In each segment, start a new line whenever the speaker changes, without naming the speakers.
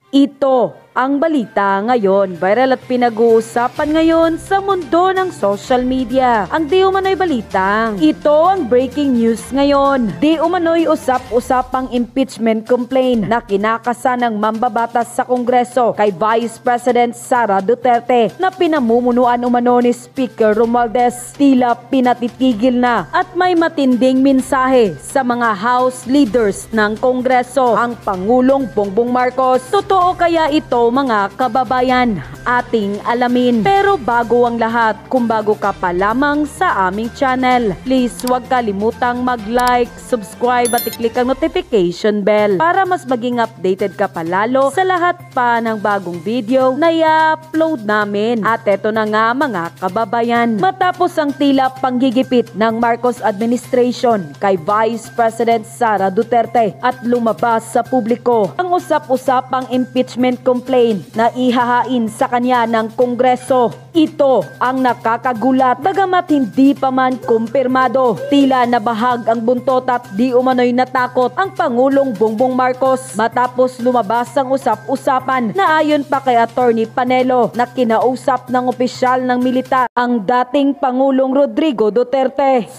Ito ang balita ngayon. Viral at pinag-uusapan ngayon sa mundo ng social media. Ang di umano'y balitang. Ito ang breaking news ngayon. Di umano'y usap-usapang impeachment complaint na kinakasa ng mambabatas sa Kongreso kay Vice President Sara Duterte na pinamumunuan umano ni Speaker Romualdez. Tila pinatitigil na at may matinding mensahe sa mga House leaders ng Kongreso ang Pangulong Bongbong Marcos. Totoo kaya ito mga kababayan? Ating alamin. Pero bago ang lahat, kung bago ka pa lamang sa aming channel, please huwag kalimutang mag-like, subscribe at i-click ang notification bell para mas maging updated ka palalo sa lahat pa ng bagong video na i-upload namin. At eto na nga mga kababayan, matapos ang tila panggigipit ng Marcos administration kay Vice President Sara Duterte at lumabas sa publiko ang usap-usapang impeachment complaint na ihahain sa kanya ng Kongreso. Ito ang nakakagulat bagamat hindi pa man kumpirmado. Tila nabahag ang buntot at di umano'y natakot ang Pangulong Bongbong Marcos matapos lumabas ang usap-usapan na ayon pa kay Attorney Panelo na kinausap ng opisyal ng militar ang dating Pangulong Rodrigo Duterte.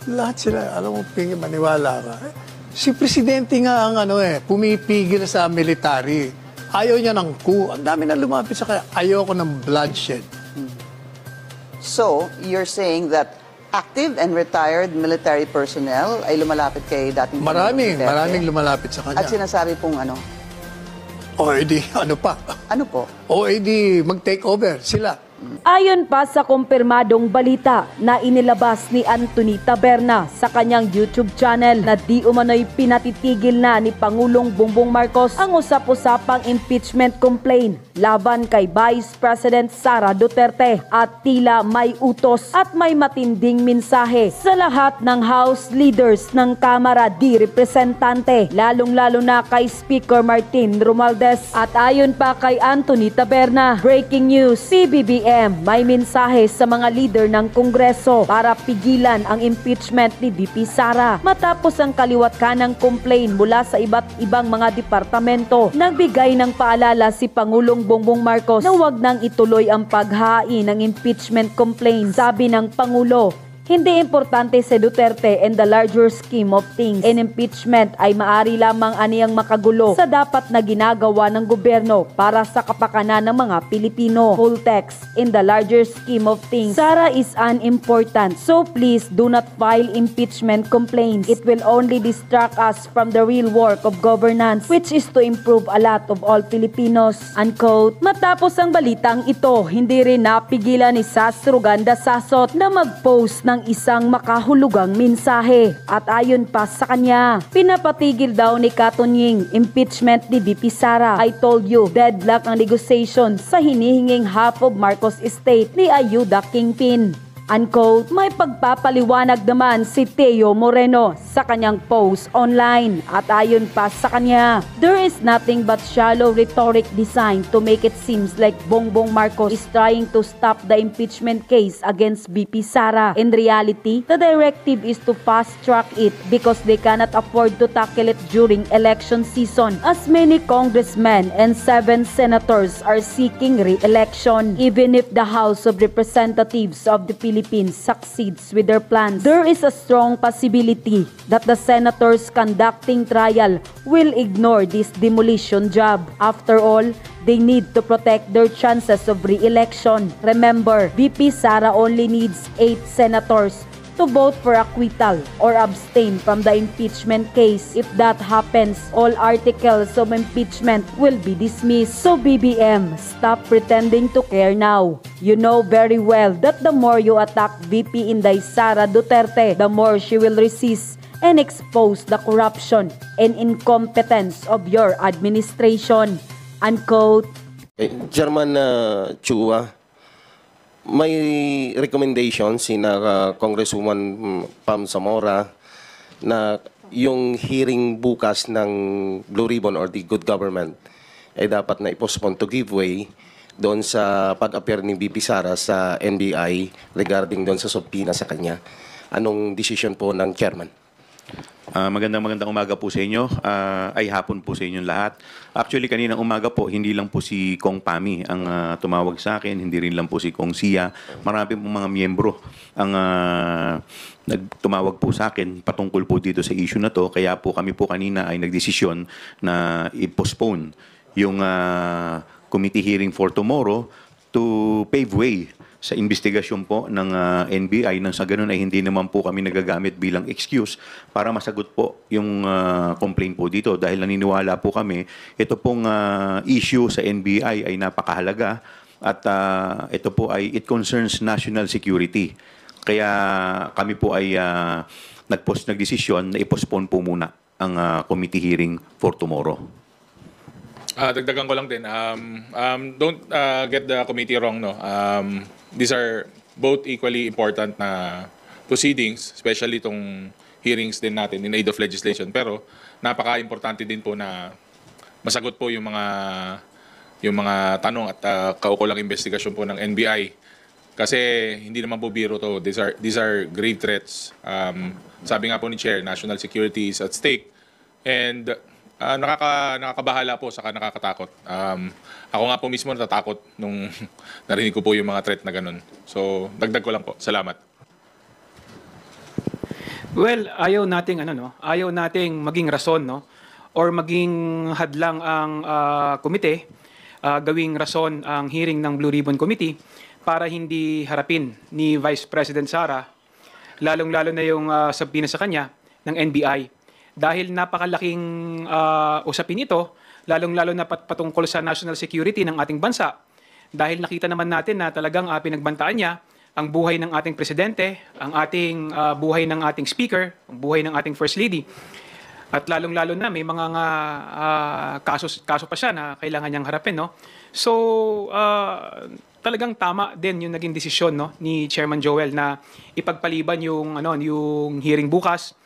Lahat sila, alam mo, maniwala ka. Si Presidente nga ang pumipigil sa military. Ayaw niya ng coup. Ang dami na lumapit sa kanya. Ayaw ko ng bloodshed.
So, you're saying that active and retired military personnel ay lumalapit kay dating
Maraming lumalapit sa kanya.
At sinasabi pong ano?
O edi, ano pa?
Ano po?
O edi, mag-take over sila.
Ayon pa sa kumpirmadong balita na inilabas ni Anthony Taberna sa kanyang YouTube channel na di umano'y pinatitigil na ni Pangulong Bongbong Marcos ang usap-usapang impeachment complaint laban kay Vice President Sara Duterte at tila may utos at may matinding mensahe sa lahat ng House leaders ng Kamara de Representante, lalong-lalo na kay Speaker Martin Romualdez. At ayon pa kay Anthony Taberna, breaking news, PBBM may mensahe sa mga leader ng Kongreso para pigilan ang impeachment ni VP Sara. Matapos ang kaliwat kanang complaint mula sa iba't ibang mga departamento, nagbigay ng paalala si Pangulong Bongbong Marcos na huwag nang ituloy ang paghain ng impeachment complaint. Sabi ng Pangulo, hindi importante si Duterte and the larger scheme of things. An impeachment ay maari lamang aniyang makagulo sa dapat na ginagawa ng gobyerno para sa kapakanan ng mga Pilipino. Full text, in the larger scheme of things, Sara is unimportant. So please do not file impeachment complaints. It will only distract us from the real work of governance, which is to improve a lot of all Filipinos. Unquote. Matapos ang balitang ito, hindi rin napigilan ni Sas Ruganda Sasot na mag-post ng isang makahulugang mensahe. At ayon pa sa kanya, pinapatigil daw ni Katunying impeachment ni VP Sara. I told you, deadlock ang negotiation sa hinihinging half of Marcos estate ni Ayuda Kingpin. Unquote. May pagpapaliwanag naman si Teo Moreno sa kanyang post online at ayon pa sa kanya, there is nothing but shallow rhetoric designed to make it seems like Bongbong Marcos is trying to stop the impeachment case against VP Sara. In reality, the directive is to fast-track it because they cannot afford to tackle it during election season as many congressmen and 7 senators are seeking re-election. Even if the House of Representatives of the Philippines succeeds with their plans, there is a strong possibility that the senators conducting trial will ignore this demolition job. After all, they need to protect their chances of re-election. Remember, VP Sara only needs 8 senators to vote for acquittal or abstain from the impeachment case. If that happens, all articles of impeachment will be dismissed. So BBM, stop pretending to care now. You know very well that the more you attack VP Inday Sara Duterte, the more she will resist and expose the corruption and incompetence of your administration. Unquote.
Chairman Chua, may recommendation si Congresswoman Pam Zamora na yung hearing bukas ng Blue Ribbon or the Good Government ay dapat na i-postpone to give way doon sa pag-appear ni VP Sara sa NBI regarding doon sa subpoena sa kanya. Anong decision po ng chairman?
Magandang umaga po sa inyo. Ay hapon po sa inyong lahat. Actually, kaninang umaga po, hindi lang po si Kong Pami ang tumawag sa akin, hindi rin lang po si Kong Sia. Marami pong mga miyembro ang nagtumawag po sa akin patungkol po dito sa issue na to. Kaya po kami po kanina ay nagdesisyon na i-postpone yung committee hearing for tomorrow to pave way sa investigasyon po ng NBI nang sa ganun ay hindi naman po kami nagagamit bilang excuse para masagot po yung complaint po dito dahil naniniwala po kami ito pong issue sa NBI ay napakahalaga at ito po ay it concerns national security. Kaya kami po ay nagdesisyon na i-postpone po muna ang committee hearing for tomorrow.
Dagdagan ko lang din. Don't get the committee wrong, no. These are both equally important na proceedings, especially itong hearings din natin in aid of legislation. Pero napaka-importante din po na masagot po yung mga tanong at kaukulang investigasyon po ng NBI. Kasi hindi naman po biro to. These are grave threats. Sabi nga po ni Chair, national security is at stake. And nakakabahala po saka nakakatakot. Ako nga po mismo natatakot nung narinig ko po yung mga threat na ganun. So, dagdag ko lang po. Salamat.
Well, ayaw nating maging rason, no? Or maging hadlang ang komite, gawing rason ang hearing ng Blue Ribbon Committee para hindi harapin ni Vice President Sara, lalong-lalo na yung sabihin sa kanya ng NBI. Dahil napakalaking usapin ito, lalong-lalo na patungkol sa national security ng ating bansa. Dahil nakita naman natin na talagang pinagbantaan niya ang buhay ng ating presidente, ang ating buhay ng ating speaker, ang buhay ng ating first lady. At lalong-lalo na may mga kaso pa siya na kailangan niyang harapin, no? So, talagang tama din yung naging desisyon, no, ni Chairman Joel na ipagpaliban yung hearing bukas.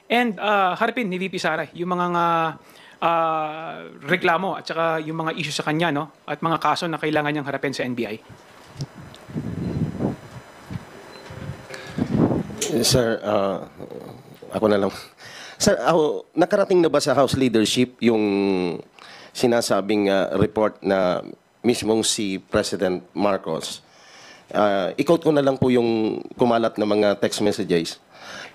And harapin ni VP Sara yung mga reklamo at saka yung mga issue sa kanya, no, at mga kaso na kailangan niyang harapin sa NBI.
Sir, ako na lang. Sir, nakarating na ba sa House leadership yung sinasabing report na mismong si President Marcos? I-quote ko na lang po yung kumalat na mga text messages.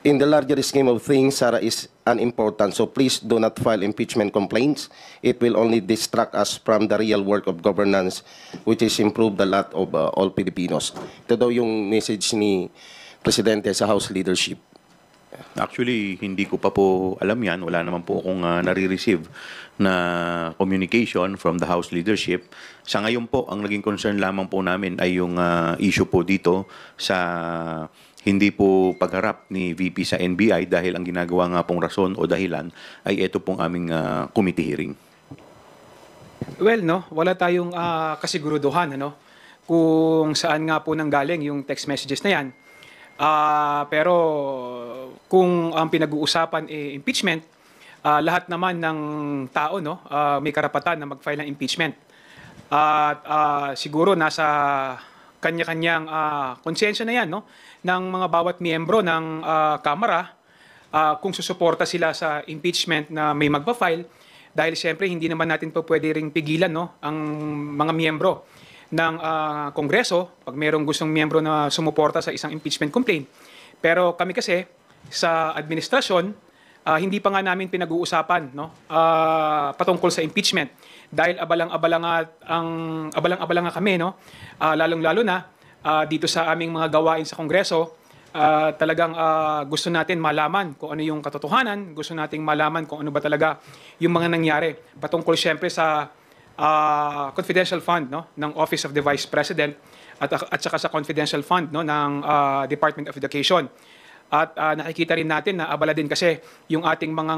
In the larger scheme of things, Sara is unimportant, so please do not file impeachment complaints. It will only distract us from the real work of governance, which is improve the lot of all Filipinos. Ito daw yung message ni Presidente sa House leadership.
Actually, hindi ko pa po alam yan. Wala naman po akong nare-receive na communication from the House leadership. Sa ngayon po, ang naging concern lamang po namin ay yung issue po dito sa hindi po pagharap ni VP sa NBI dahil ang ginagawa nga pong rason o dahilan ay ito pong aming committee hearing.
Well, no, wala tayong kasiguruduhan, ano, kung saan nga po nanggaling yung text messages na yan. Pero kung ang pinag-uusapan impeachment, lahat naman ng tao, no, may karapatan na mag-file ng impeachment. At siguro nasa kanya-kanyang konsensya na yan, no, ng mga bawat miyembro ng Kamara kung susuporta sila sa impeachment na may magpa-file. Dahil siyempre hindi naman natin po pwede ring pigilan, no, ang mga miyembro ng Kongreso pag mayroong gustong miyembro na sumuporta sa isang impeachment complaint. Pero kami kasi sa administrasyon, hindi pa nga namin pinag-uusapan, no, patungkol sa impeachment. Dahil abalang-abala nga kami, no, lalong-lalo na dito sa aming mga gawain sa Kongreso. Talagang gusto natin malaman kung ano yung katotohanan, gusto nating malaman kung ano ba talaga yung mga nangyari patungkol siyempre sa confidential fund, no, ng Office of the Vice President at saka sa confidential fund, no, ng Department of Education. At nakikita rin natin na abala din kasi yung ating mga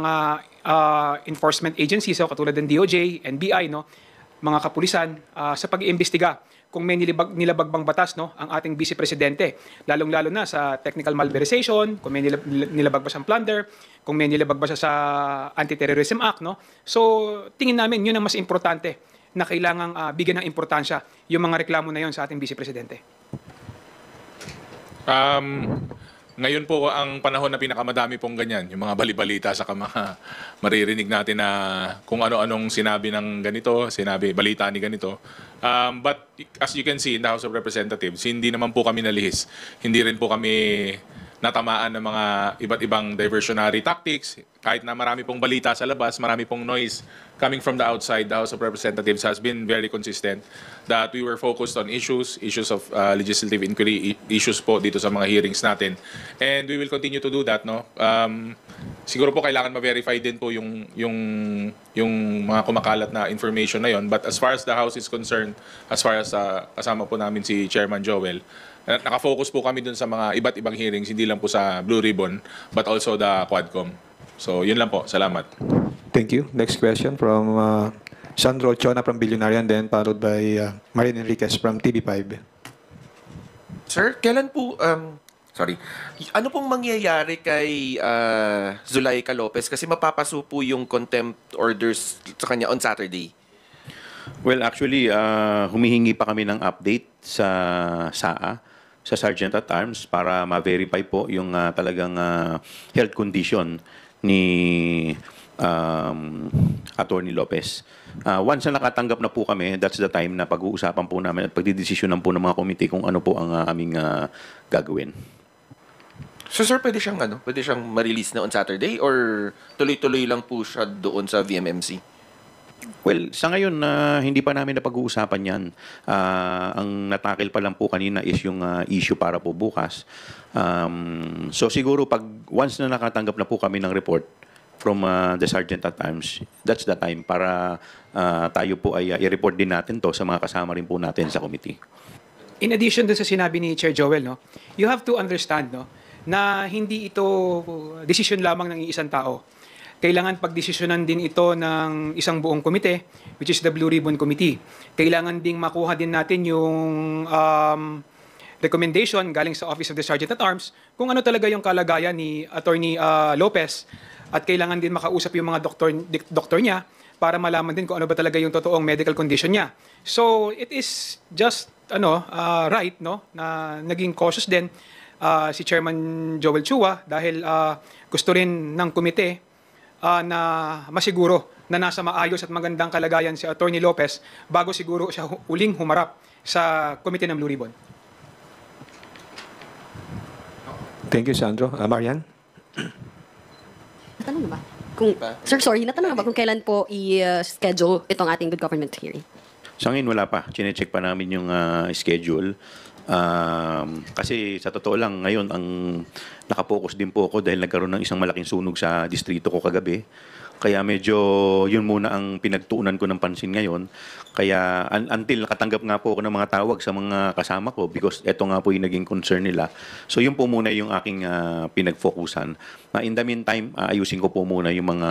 enforcement agencies, so, katulad ng DOJ, NBI, no, mga kapulisan sa pag-iimbestiga kung may nilabag bang batas, no, ang ating Vice Presidente, lalong-lalo na sa technical malversation, kung may nilabag ba siyang plunder, kung may nilabag ba siya sa Anti-Terrorism Act, no. So tingin namin yun ang mas importante na kailangang bigyan ng importansya yung mga reklamo na yon sa ating Vice Presidente.
ngayon po ang panahon na pinakamadami pong ganyan, yung mga balibalita sa mga maririnig natin na kung ano-anong sinabi ng ganito, balita ni ganito. But as you can see in the House of Representatives, hindi naman po kami nalihis. Hindi rin po kami natamaan ng mga iba't ibang diversionary tactics. Kahit na marami pong balita sa labas, marami pong noise coming from the outside, the House of Representatives has been very consistent that we were focused on issues of legislative inquiry, issues po dito sa mga hearings natin. And we will continue to do that, no? Siguro po kailangan ma-verify din po yung mga kumakalat na information na yon. But as far as the House is concerned, as far as kasama po namin si Chairman Joel, nakafocus po kami dun sa mga iba't ibang hearings, hindi lang po sa Blue Ribbon, but also the Quadcom. So, yun lang po. Salamat.
Thank you. Next question from Sandro Chona from Billionarian, then followed by Marin Enriquez from TV5.
Sir, kailan po, ano pong mangyayari kay Zulaika Lopez? Kasi mapapaso po yung contempt orders sa kanya on Saturday.
Well, actually, humihingi pa kami ng update sa SAA, sa Sergeant at Arms, para ma-verify po yung talagang health condition ni Attorney Lopez. Once na nakatanggap na po kami, that's the time na pag-uusapan po namin at pagdidesisyonan po ng mga komite kung ano po ang aming gagawin.
So sir, pwede siyang ma-release na on Saturday or tuloy-tuloy lang po siya doon sa VMMC?
Well, sa ngayon, hindi pa namin napag-uusapan yan. Ang natakil pa lang po kanina is yung issue para po bukas. So siguro once na nakatanggap na po kami ng report from the Sergeant at Arms, that's the time para tayo po ay i-report din natin to sa mga kasama rin po natin sa committee.
In addition dun sa sinabi ni Chair Joel, no, you have to understand, no, na hindi ito desisyon lamang ng isang tao. Kailangan pagdesisyonan din ito ng isang buong komite, which is the Blue Ribbon Committee. Kailangan ding makuha din natin yung recommendation galing sa Office of the Sergeant at Arms kung ano talaga yung kalagayan ni Attorney Lopez. At kailangan din makausap yung mga doktor niya para malaman din kung ano ba talaga yung totoong medical condition niya. So it is just right, no, na naging cautious din si Chairman Joel Chua dahil gusto rin ng komite na masiguro na nasa maayos at magandang kalagayan si Attorney Lopez bago siguro siya uling humarap sa komite ng Blue Ribbon.
Thank you, Sandro. Marian?
Natanong na ba? Natanong na ba kung kailan po i-schedule itong ating good government hearing?
Sa ngayon, wala pa. Chine-check pa namin yung schedule. Kasi sa totoo lang, ngayon, ang nakapokus din po ako dahil nagkaroon ng isang malaking sunog sa distrito ko kagabi. Kaya medyo yun muna ang pinagtuunan ko ng pansin ngayon. Kaya until nakatanggap nga po ako ng mga tawag sa mga kasama ko because eto nga po yung naging concern nila. So yun po muna yung aking pinag-focusan. In the meantime, ayusin ko po muna yung mga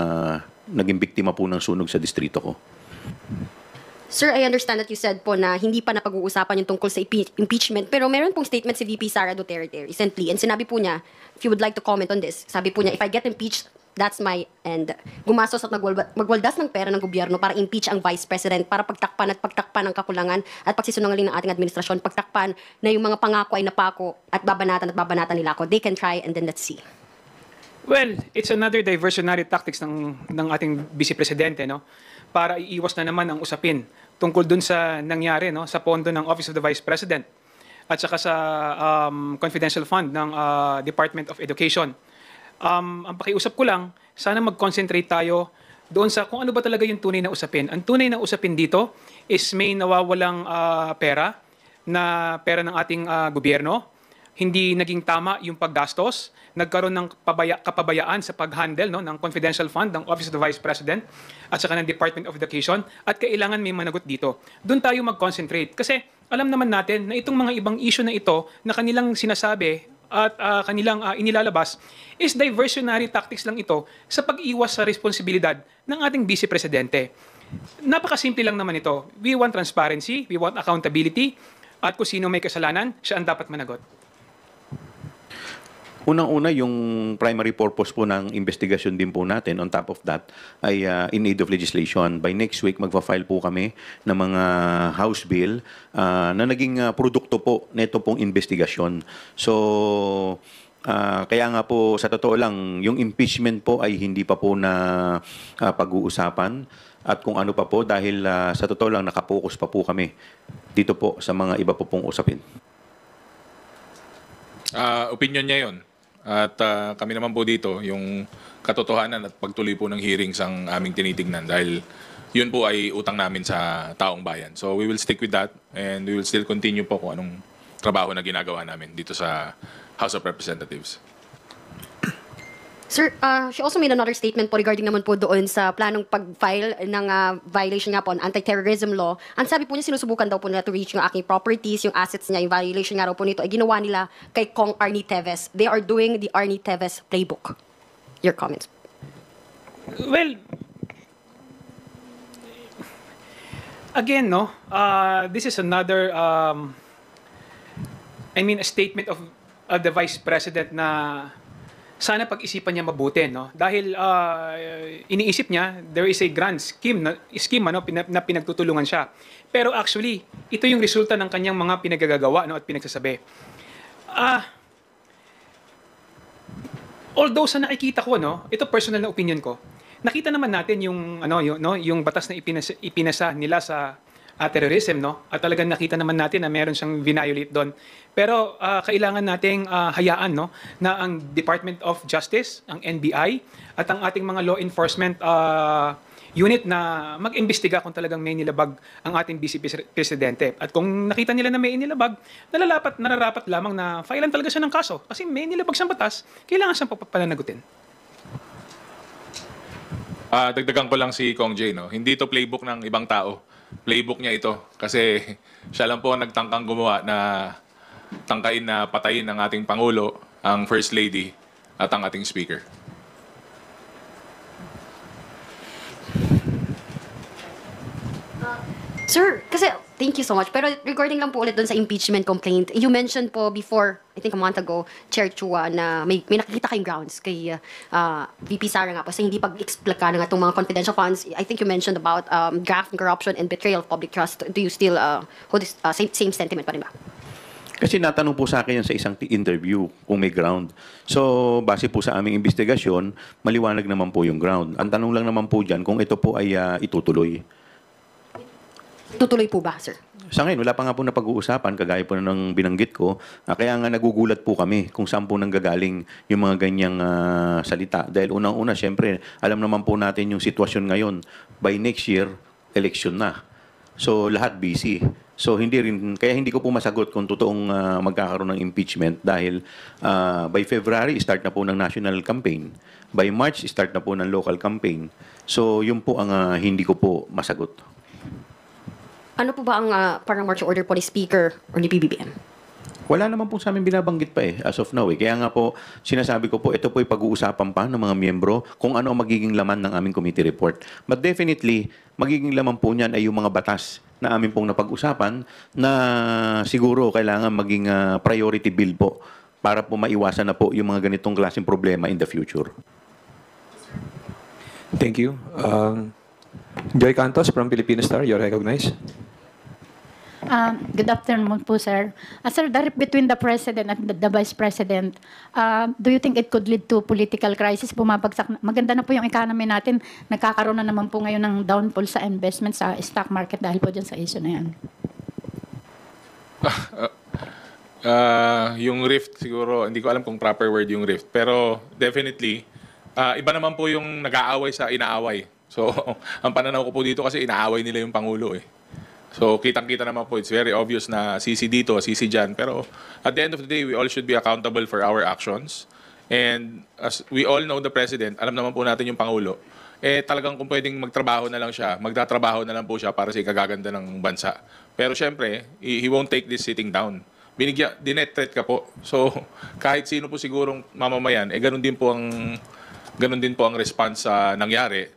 naging biktima po ng sunog sa distrito ko.
Sir, I understand that you said po na hindi pa napag-uusapan yung tungkol sa impeachment, pero meron pong statement si VP Sara Duterte recently, and sinabi po niya, if you would like to comment on this, sabi po niya, if I get impeached, that's my end. Gumastos at magwaldas ng pera ng gobyerno para impeach ang Vice President, para pagtakpan ang kakulangan at pagsisunungaling ng ating administrasyon, pagtakpan na yung mga pangako ay napako at babanatan nila ako. They can try and then let's see.
Well, it's another diversionary tactics ng ating Vice Presidente, no? Para iiwas na naman ang usapin tungkol dun sa nangyari, no, sa pondo ng Office of the Vice President at saka sa confidential fund ng Department of Education. Ang pakiusap ko lang, sana mag-concentrate tayo doon sa kung ano ba talaga yung tunay na usapin. Ang tunay na usapin dito is may nawawalang pera ng ating gobyerno. Hindi naging tama yung paggastos, nagkaroon ng kapabayaan sa pag-handle, no, ng confidential fund ng Office of the Vice President at saka ng Department of Education, at kailangan may managot dito. Doon tayo mag-concentrate kasi alam naman natin na itong mga ibang issue na ito na kanilang sinasabi at kanilang inilalabas is diversionary tactics lang ito sa pag-iwas sa responsibilidad ng ating Vice Presidente. Napakasimple lang naman ito. We want transparency, we want accountability, at kung sino may kasalanan, siya ang dapat managot.
Unang-una, yung primary purpose po ng investigasyon din po natin, on top of that, ay in aid of legislation. By next week, magpa-file po kami ng mga House Bill na naging produkto po nito pong investigasyon. So, Kaya nga po, sa totoo lang, yung impeachment po ay hindi pa po na pag-uusapan. At kung ano pa po, dahil sa totoo lang, nakapokus pa po kami dito po sa mga iba po pong usapin.
Opinion niya yun. At kami naman po dito, yung katotohanan at pagtuloy po ng hearings ang aming tinitignan dahil yun po ay utang namin sa taong bayan. So we will stick with that and we will still continue po kung anong trabaho na ginagawa namin dito sa House of Representatives.
Sir, she also made another statement po regarding naman po doon sa planong pag-file ng violation nga po on anti-terrorism law. Ang sabi po niya, sinusubukan daw po nila to reach yung aking properties, yung assets niya, yung violation nga raw po nito ay ginawa nila kay Kong Arnie Teves. They are doing the Arnie Teves playbook. Your comments.
Well, again, no, this is another, a statement of the Vice President na sana pag-isipan niya mabuti, no? Dahil iniisip niya, there is a grand scheme na pinagtutulungan siya. Pero actually, ito yung resulta ng kanyang mga pinagagagawa, no, at pinagsasabi. Although sa nakikita ko, no, ito personal na opinion ko, nakita naman natin yung batas na ipinasa nila sa terrorism, no? At talagang nakita naman natin na meron siyang violate doon. Pero kailangan nating hayaan, no, na ang Department of Justice, ang NBI, at ang ating mga law enforcement unit na mag-imbestiga kung talagang may nilabag ang ating Vice Presidente. At kung nakita nila na may nilabag, nararapat lamang na filean talaga siya ng kaso. Kasi may nilabag siyang batas, kailangan siyang pananagutin.
Dagdagan ko lang si Kong Jay, no? Hindi ito playbook ng ibang tao. Playbook niya ito. Kasi siya lang po ang nagtangkang gumawa na tangkain na patayin ng ating Pangulo, ang First Lady, at ang ating Speaker.
Sir, kasi thank you so much. Pero regarding lang po ulit doon sa impeachment complaint, you mentioned po before, I think a month ago, Chair Chua, na may nakikita kayong grounds kay VP Sara nga po sa hindi pag-explika na nga itong mga confidential funds. I think you mentioned about graft and corruption and betrayal of public trust. Do you still hold this same sentiment pa rin ba?
Kasi natanong po sa akin yan sa isang interview kung may ground. So, base po sa aming investigasyon, maliwanag naman po yung ground. Ang tanong lang naman po dyan kung ito po ay itutuloy.
Tutuloy po ba, sir?
Sa ngayon, wala pa nga po na pag-uusapan, kagaya po ng binanggit ko. Kaya nga nagugulat po kami kung saan po nanggagaling yung mga ganyang salita. Dahil unang-una, siyempre, alam naman po natin yung sitwasyon ngayon. By next year, election na. So, lahat busy. So, kaya hindi ko po masagot kung totoong magkakaroon ng impeachment dahil by February, start na po ng national campaign. By March, start na po ng local campaign. So, yun po ang hindi ko po masagot.
Ano po ba ang parang marching order po ni Speaker or ni PBBM?
Wala naman po sa amin binabanggit pa as of now. Kaya nga po, sinasabi ko po, ito po ay pag-uusapan pa ng mga miyembro kung ano ang magiging laman ng aming committee report. But definitely, magiging laman po niyan ay yung mga batas na amin pong napag-usapan na siguro kailangan maging priority bill po para po maiwasan na po yung mga ganitong klaseng problema in the future.
Thank you. Joy Cantos from Filipino Star, you're recognized.
Good afternoon po, sir. Sir, between the President and the Vice President, do you think it could lead to political crisis? Bumabagsak. Maganda na po yung economy natin. Nagkakaroon na naman po ngayon ng downfall sa investment sa stock market dahil po dyan sa issue na yan.
Yung rift siguro, hindi ko alam kung proper word yung rift. Pero definitely, iba naman po yung nag-aaway sa inaaway. So, ang pananaw ko po dito kasi inaaway nila yung Pangulo eh. So, kitang-kita naman po, it's very obvious na sisi dito, sisi dyan. Pero at the end of the day, we all should be accountable for our actions. And as we all know the President, alam naman po natin yung Pangulo, talagang kung pwedeng magtrabaho na lang siya, magtatrabaho na lang po siya para sa ikagaganda ng bansa. Pero syempre, he won't take this sitting down. Dinet-threat ka po. So, kahit sino po sigurong mamamayan, ganun din po ang response sa nangyari.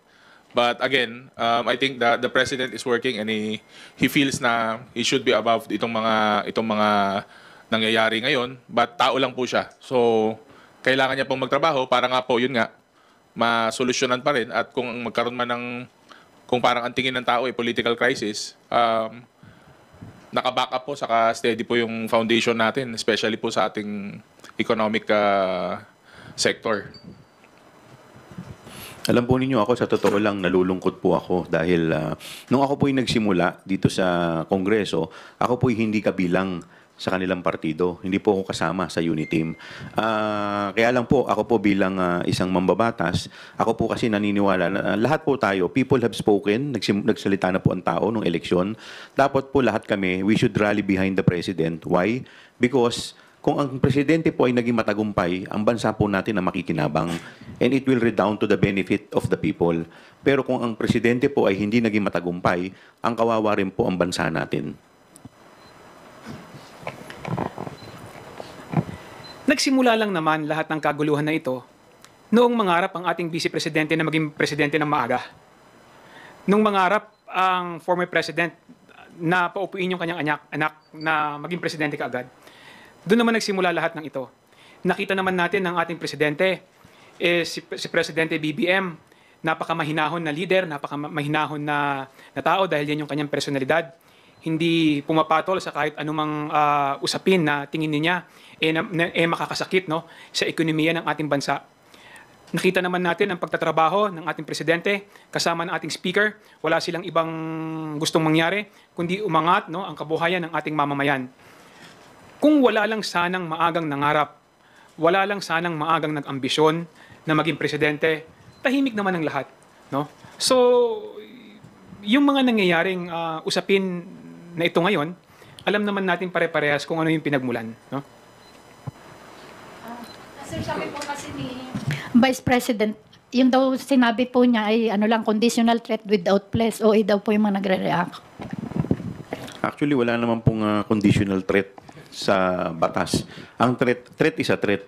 But again, I think that the President is working and he feels na he should be above itong mga nangyayari ngayon. But tao lang po siya. So, kailangan niya pong magtrabaho para nga po, yun nga, masolusyonan pa rin. At kung magkaroon man kung parang ang tingin ng tao ay political crisis, naka-back up po, saka steady po yung foundation natin, especially po sa ating economic sector.
Alam po ninyo, ako sa totoo lang nalulungkot po ako dahil nung ako po'y nagsimula dito sa Kongreso, ako po'y hindi kabilang sa kanilang partido. Hindi po ako kasama sa unit team. Kaya lang po, ako po bilang isang mambabatas, ako po kasi naniniwala na lahat po tayo, people have spoken, nagsalita na po ang tao nung eleksyon. Dapat po lahat kami, we should rally behind the President. Why? Because kung ang presidente po ay naging matagumpay, ang bansa po natin na makikinabang and it will redound to the benefit of the people. Pero kung ang presidente po ay hindi naging matagumpay, ang kawawa rin po ang bansa natin.
Nagsimula lang naman lahat ng kaguluhan na ito noong mangarap ang ating vice presidente na maging presidente ng maaga. Nung mangarap ang former president na paupuin yung kanyang anak na maging presidente kaagad. Doon naman nagsimula lahat ng ito. Nakita naman natin ng ating presidente, si Presidente BBM, napakamahinahon na leader, napakamahinahon na tao dahil yan yung kanyang personalidad. Hindi pumapatol sa kahit anumang usapin na tingin niya makakasakit no, sa ekonomiya ng ating bansa. Nakita naman natin ang pagtatrabaho ng ating presidente kasama ng ating speaker. Wala silang ibang gustong mangyari kundi umangat no, ang kabuhayan ng ating mamamayan. Kung wala lang sanang maagang nangarap, wala lang sanang maagang nag-ambisyon na maging presidente, tahimik naman ang lahat. No? So, yung mga nangyayaring usapin na ito ngayon, alam naman natin pare-parehas kung ano yung pinagmulan. No?
Sir, sabi po kasi ni Vice President, yun daw sinabi po niya ay ano lang, conditional threat without pledge. OA daw po yung mga nagre-react.
Actually, wala naman pong conditional threat sa batas. Ang threat is a threat.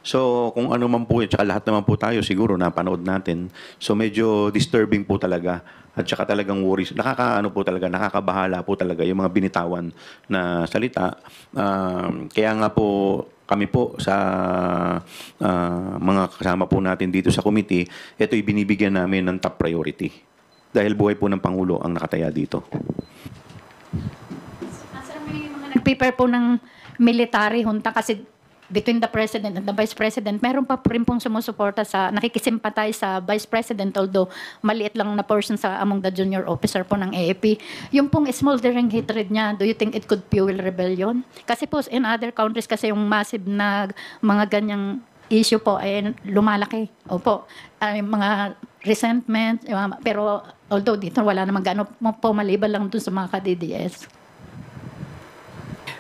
So, kung ano man po, tsaka lahat naman po tayo siguro napanood natin. So, medyo disturbing po talaga. At tsaka talagang worries. Nakakabahala po talaga yung mga binitawan na salita. Kaya nga po, kami po sa mga kasama po natin dito sa committee, ito'y binibigyan namin ng top priority. Dahil buhay po ng Pangulo ang nakataya dito.
Nag-prepare po ng military junta kasi between the President and the Vice President, meron pa rin pong sumusuporta sa, nakikisimpatize sa Vice President, although maliit lang na portion sa among the junior officer po ng AAP. Yung pong smoldering hatred niya, do you think it could fuel rebellion? Kasi po in other countries, kasi yung massive na mga ganyang issue po ay lumalaki. Opo, mga resentment, pero although dito wala namang gano'n po, maliban lang dun sa mga ka-DDS.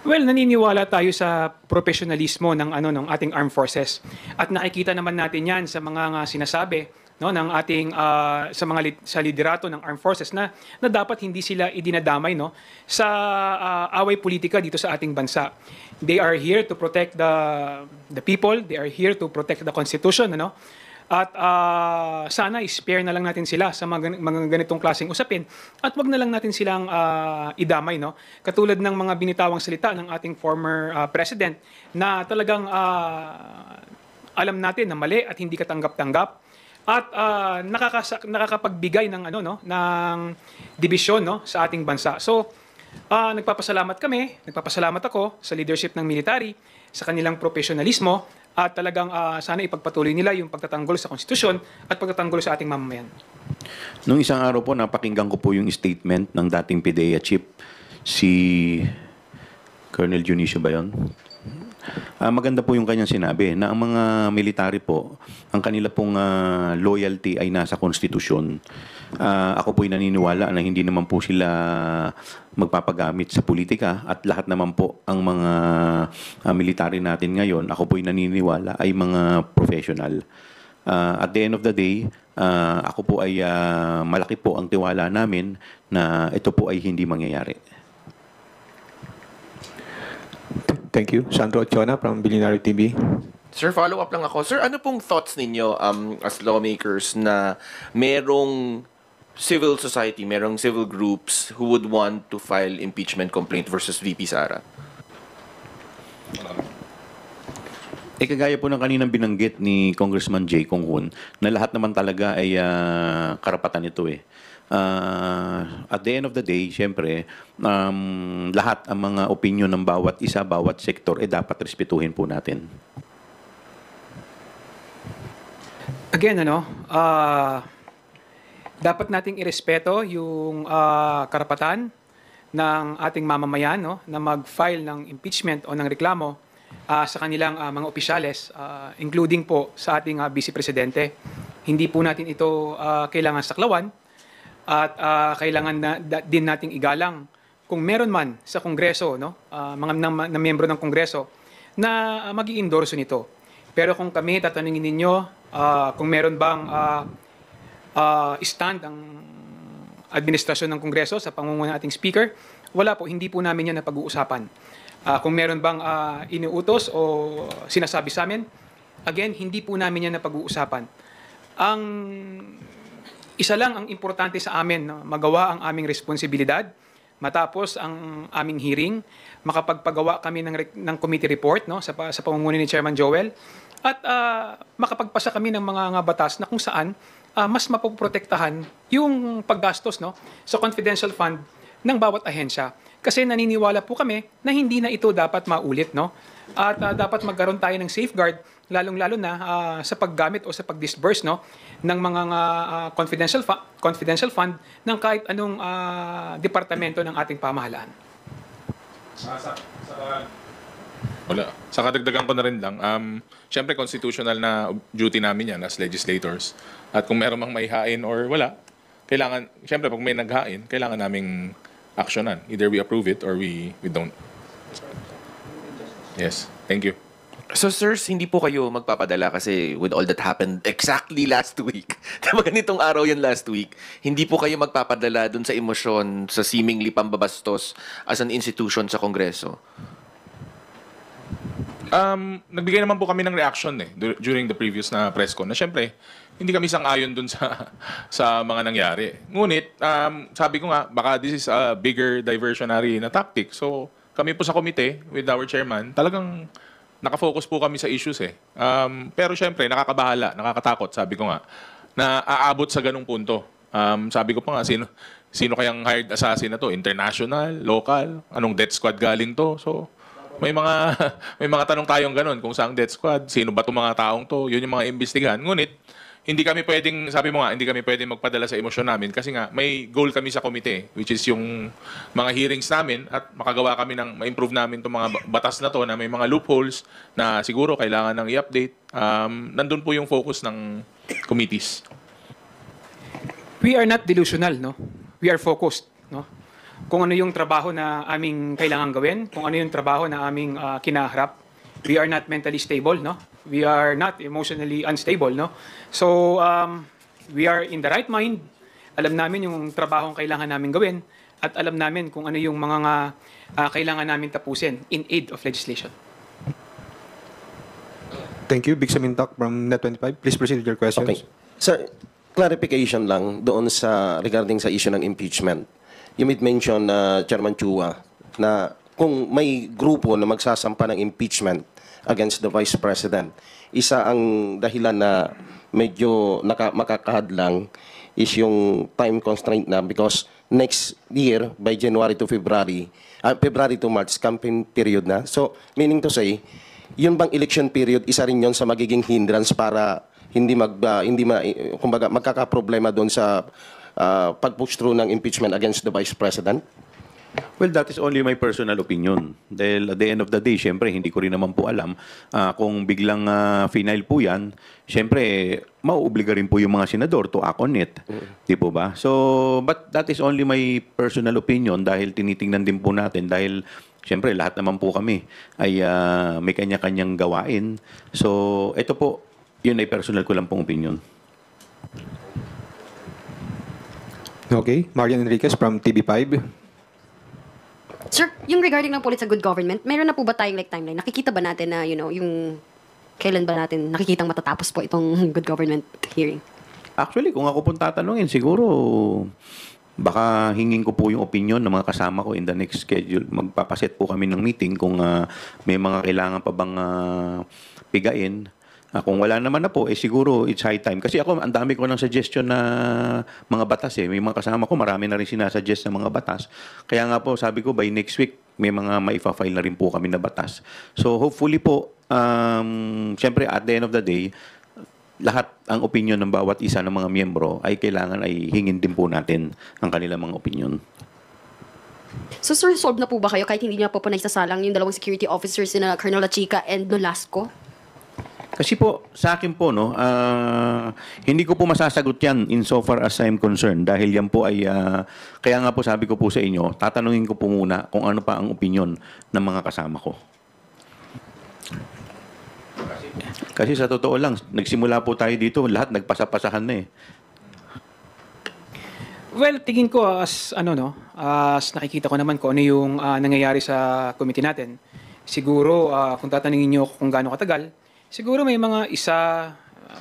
Well, naniniwala tayo sa professionalismo ng ng ating armed forces. At nakikita naman natin 'yan sa mga sinasabi no ng ating sa liderato ng armed forces na dapat hindi sila idinadamay no sa away politika dito sa ating bansa. They are here to protect the people, they are here to protect the constitution ano. At sana i-spare na lang natin sila sa mga ganitong klaseng usapin at wag na lang natin silang idamay no katulad ng mga binitawang salita ng ating former president na talagang alam natin na mali at hindi katanggap-tanggap at nakakapagbigay ng ng dibisyon no sa ating bansa. So nagpapasalamat ako sa leadership ng military sa kanilang professionalismo. At talagang sana ipagpatuloy nila yung pagtatanggol sa konstitusyon at pagtatanggol sa ating mamamayan.
Nung isang araw po, napakinggan ko po yung statement ng dating PIDEA chief, si Colonel Junicio ba yun? Maganda po yung kanyang sinabi na ang mga military po, ang kanila pong loyalty ay nasa konstitusyon. Ako po'y naniniwala na hindi naman po sila magpapagamit sa politika at lahat naman po ang mga military natin ngayon, ako po'y naniniwala ay mga professional. At the end of the day, ako po ay malaki po ang tiwala namin na ito po ay hindi mangyayari.
Thank you. Sandro Chona from Billionaire TV.
Sir, follow-up lang ako. Sir, ano pong thoughts ninyo as lawmakers na merong civil society, merong civil groups who would want to file impeachment complaint versus VP Sara?
Kagaya po ng kaninang binanggit ni Congressman Jay Kung Hoon, na lahat naman talaga ay karapatan ito eh. At the end of the day, siyempre, lahat ang mga opinion ng bawat isa, bawat sektor, dapat respetuhin po natin.
Again, dapat nating irespeto yung karapatan ng ating mamamayan, no, na mag-file ng impeachment o ng reklamo sa kanilang mga opisyales, including po sa ating Vice Presidente. Hindi po natin ito kailangan saklawan at kailangan din nating igalang kung meron man sa Kongreso, no, mga na miyembro ng Kongreso na mag-i-endorso nito. Pero kung kami tatanungin ninyo kung meron bang stand ang administrasyon ng Kongreso sa pangunguna ng ating Speaker, wala po, hindi po namin yan na pag-uusapan. Kung meron bang iniutos o sinasabi sa amin, again, hindi po namin yan na pag-uusapan. Ang isa lang ang importante sa amin, no, magawa ang aming responsibilidad, matapos ang aming hearing, makapagpagawa kami ng committee report, no, sa pamumuno ni Chairman Joel, at makapagpasa kami ng mga batas na kung saan mas mapoprotektahan yung paggastos, no, sa confidential fund ng bawat ahensya. Kasi naniniwala po kami na hindi na ito dapat maulit, no? At dapat magkaroon tayo ng safeguard, lalong-lalo na sa paggamit o sa pag-disburse, no, ng mga confidential fund ng kahit anong departamento ng ating pamahalaan.
Wala. Sa kadagdagan ko na rin lang, syempre constitutional na duty namin yan as legislators. At kung meron mang maihain or wala, kailangan, syempre pag may naghain, kailangan naming actionan. Either we approve it or we don't. Yes. Thank you.
So, sirs, hindi po kayo magpapadala kasi with all that happened exactly last week. Diba ganitong araw yan last week? Hindi po kayo magpapadala dun sa emosyon, sa seemingly pambabastos as an institution sa Kongreso?
Nagbigay naman po kami ng reaction during the previous na press con na syempre hindi kami sang-ayon dun sa mga nangyari. Ngunit sabi ko nga baka this is a bigger diversionary na tactic. So kami po sa komite with our chairman talagang nakafocus po kami sa issues pero syempre nakakabahala, nakakatakot sabi ko nga na aabot sa ganung punto. Sabi ko pa nga sino kayang hired assassin na to? International, local, anong death squad galing to? So may mga tanong tayong ganun kung saang death squad, sino ba 'tong mga taong to, yun yung mga imbestigahan. Ngunit hindi kami pwedeng, sabi mo nga, hindi kami pwedeng magpadala sa emosyon namin kasi nga may goal kami sa komite which is yung mga hearings namin at makagawa kami ng ma-improve namin itong mga batas na to na may mga loopholes na siguro kailangan ng i-update. Nandun po yung focus ng committees.
We are not delusional, no? We are focused, no? Kung ano yung trabaho na aming kailangan gawin, kung ano yung trabaho na aming kinaharap. We are not mentally stable, no? We are not emotionally unstable, no? So, we are in the right mind. Alam namin yung trabaho ang kailangan namin gawin at alam namin kung ano yung mga kailangan namin tapusin in aid of legislation.
Thank you. Big Samintak from Net25. Please proceed with your questions.
Okay. Sir, clarification lang doon regarding sa issue ng impeachment. You made mention, Chairman Chua, na kung may grupo na magsasampa ng impeachment against the Vice President, isa ang dahilan na medyo makakahadlang is yung time constraint na because next year, by January to February to March, campaign period na. So, meaning to say, yun bang election period, isa rin yun sa magiging hindrance para kumbaga magkakaproblema doon sa pag-push through ng impeachment against the Vice President?
Well, that is only my personal opinion. Dahil at the end of the day, syempre, hindi ko rin naman po alam kung biglang final po yan, syempre, mauobliga rin po yung mga senador to act on it. Di po ba? So, but that is only my personal opinion dahil tinitingnan din po natin dahil syempre, lahat naman po kami ay may kanya-kanyang gawain. So, ito po, yun ay personal ko lang pong opinion.
Okay. Marian Enriquez from TV5.
Sir, yung regarding ng police sa good government, meron na po ba tayong timeline? Nakikita ba natin na, yung kailan ba natin nakikitang matatapos po itong good government hearing?
Actually, kung ako pong tatanungin, siguro baka hingin ko po yung opinion ng mga kasama ko in the next schedule. Magpapaset po kami ng meeting kung may mga kailangan pa bang pigain. Kung wala naman na po, siguro it's high time. Kasi ako, ang dami ko ng suggestion na mga batas eh. May mga kasama ko, marami na rin sinasuggest na mga batas. Kaya nga po, sabi ko, by next week, may mga maifa-file na rin po kami na batas. So hopefully po, syempre at the end of the day, lahat ang opinion ng bawat isa ng mga miyembro ay kailangan ay hingin din po natin ang kanilang mga opinion.
So sir, solve na po ba kayo kahit hindi niya po naisasalang yung dalawang security officers na Colonel Lachica and Nolasco?
Kasi po, sa akin po, no, hindi ko po masasagot yan insofar as I'm concerned. Dahil yan po ay, kaya nga po sabi ko po sa inyo, tatanungin ko po muna kung ano pa ang opinion ng mga kasama ko. Kasi sa totoo lang, nagsimula po tayo dito, lahat nagpasapasahan na eh.
Well, tingin ko as nakikita ko naman kung ano yung nangyayari sa committee natin. Siguro kung tatanungin niyo kung gaano katagal, siguro may mga isa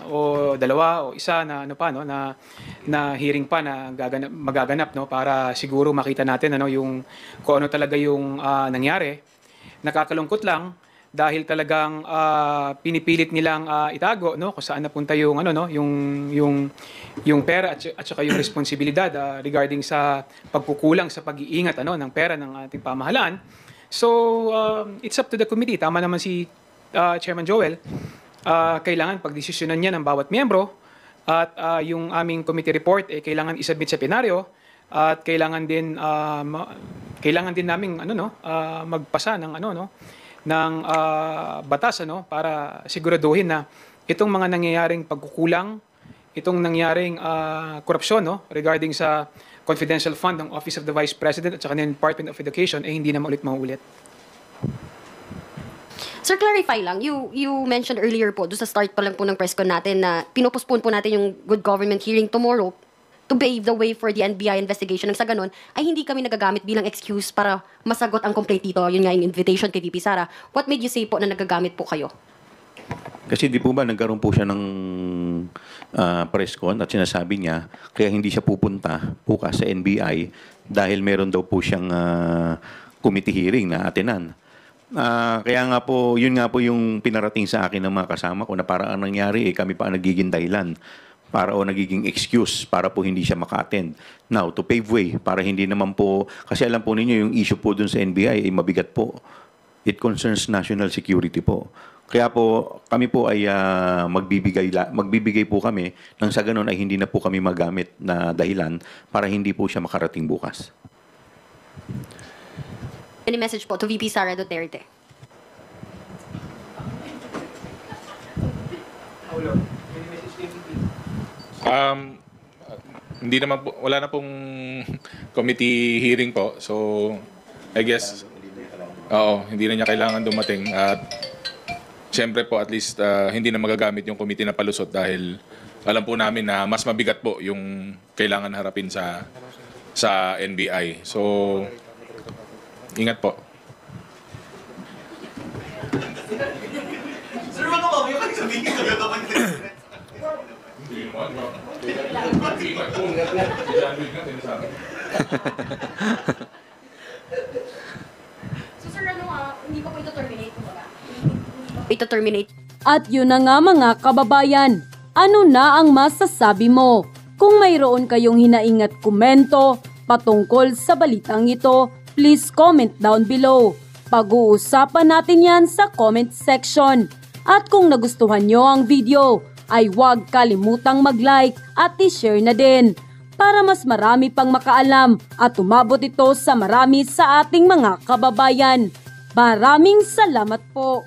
o dalawa o isa na na hearing pa na magaganap para siguro makita natin yung kung ano talaga yung nangyari. Nakakalungkot lang dahil talagang pinipilit nilang itago kung saan napunta yung yung pera at saka yung responsibilidad regarding sa pagkukulang sa pag-iingat ng pera ng ating pamahalaan. So it's up to the committee. Tama naman si Chairman Joel, kailangan pagdesisyonan niya ng bawat miyembro at yung aming committee report kailangan isubmit sa plenaryo at kailangan din naming magpasa ng ng batas para siguraduhin na itong mga nangyayaring pagkukulang, itong nangyaring korupsyon regarding sa confidential fund ng Office of the Vice President at saka ng Department of Education hindi na maulit.
Sir, clarify lang. You mentioned earlier po, doon sa start pa lang po ng press con natin na pinopostpone po natin yung good government hearing tomorrow to pave the way for the NBI investigation. Nang sa ganun, ay hindi kami nagagamit bilang excuse para masagot ang complaint dito. Yun nga yung invitation kay VP Sara. What made you say po na nagagamit po kayo?
Kasi di po ba nagkaroon po siya ng press con at sinasabi niya kaya hindi siya pupunta bukas sa NBI dahil meron daw po siyang committee hearing na atenan. Kaya nga po, yun nga po yung pinarating sa akin ng mga kasama ko na parang ang nangyari kami pa ang nagiging dahilan para o nagiging excuse para po hindi siya maka-attend. Now, to pave way, para hindi naman po, kasi alam po ninyo yung issue po dun sa NBI ay mabigat po. It concerns national security po. Kaya po, kami po ay magbibigay po kami nang sa ganun ay hindi na po kami magamit na dahilan para hindi po siya makarating bukas.
Any message po to VP Sara Duterte?
Hindi naman po, wala na pong committee hearing po. So, I guess, hindi na niya kailangan dumating. At siyempre po, at least, hindi na magagamit yung committee na palusot dahil alam po namin na mas mabigat po yung kailangan harapin sa NBI. So, ingat po.
Sir, ano ba? Yung sabihin ko yun naman.
So sir, hindi pa po ito-terminate? Ito-terminate.
At yun na nga mga kababayan, ano na ang masasabi mo? Kung mayroon kayong hinaing at komento patungkol sa balitang ito, please comment down below. Pag-uusapan natin yan sa comment section. At kung nagustuhan nyo ang video, ay huwag kalimutang mag-like at i-share na din para mas marami pang makaalam at umabot ito sa marami sa ating mga kababayan. Maraming salamat po!